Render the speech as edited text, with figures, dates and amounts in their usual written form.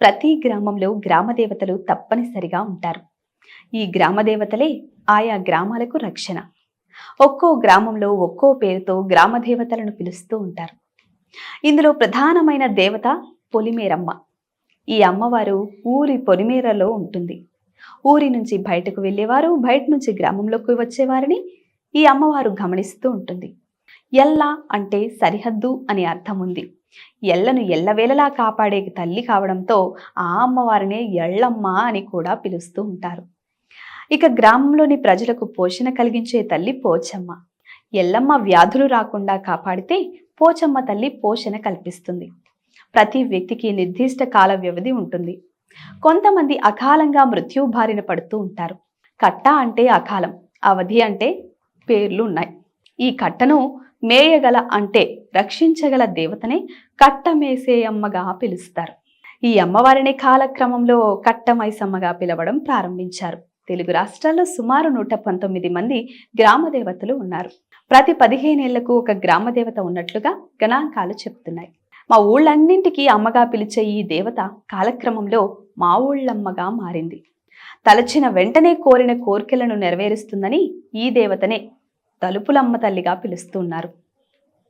ప్రతి గ్రామంలో గ్రామ దేవతలు తప్పనిసరిగా ఉంటారు. ఈ గ్రామ దేవతలే ఆయా గ్రామాలకు రక్షణ. ఒక్కో గ్రామంలో ఒక్కో పేరుతో గ్రామ దేవతలను పిలుస్తూ ఉంటారు. ఇందులో ప్రధానమైన దేవత పొలిమేరమ్మ. ఈ అమ్మవారు ఊరి పొలిమేరలో ఉంటుంది. ఊరి నుంచి బయటకు వెళ్ళేవారు, బయట నుంచి గ్రామంలోకి వచ్చేవారిని ఈ అమ్మవారు గమనిస్తూ ఉంటుంది. ఎల్ల అంటే సరిహద్దు అని అర్థం ఉంది. ఎల్లను ఎల్లవేళలా కాపాడే తల్లి కావడంతో ఆ అమ్మవారినే ఎళ్ళమ్మ అని కూడా పిలుస్తూ ఉంటారు. ఇక గ్రామంలోని ప్రజలకు పోషణ కలిగించే తల్లి పోచమ్మ. ఎల్లమ్మ వ్యాధులు రాకుండా కాపాడితే పోచమ్మ తల్లి పోషణ కల్పిస్తుంది. ప్రతి వ్యక్తికి నిర్దిష్ట కాల వ్యవధి ఉంటుంది. కొంతమంది అకాలంగా మృత్యు బారిన పడుతూ ఉంటారు. కట్ట అంటే అకాలం, అవధి అంటే పేర్లు ఉన్నాయి. ఈ కట్టను మేయగల అంటే రక్షించగల దేవతనే కట్టమేసేయమ్మగా పిలుస్తారు. ఈ అమ్మవారిని కాలక్రమంలో కట్టమైసమ్మగా పిలవడం ప్రారంభించారు. తెలుగు రాష్ట్రాల్లో సుమారు 119 మంది గ్రామ దేవతలు ఉన్నారు. ప్రతి 15 ఏళ్లకు ఒక గ్రామ దేవత ఉన్నట్లుగా గణాంకాలు చెప్తున్నాయి. మా ఊళ్ళన్నింటికీ అమ్మగా పిలిచే ఈ దేవత కాలక్రమంలో మా ఊళ్ళమ్మగా మారింది. తలచిన వెంటనే కోరిన కోర్కెలను నెరవేరుస్తుందని ఈ దేవతనే తలుపులమ్మ తల్లిగా పిలుస్తున్నారు.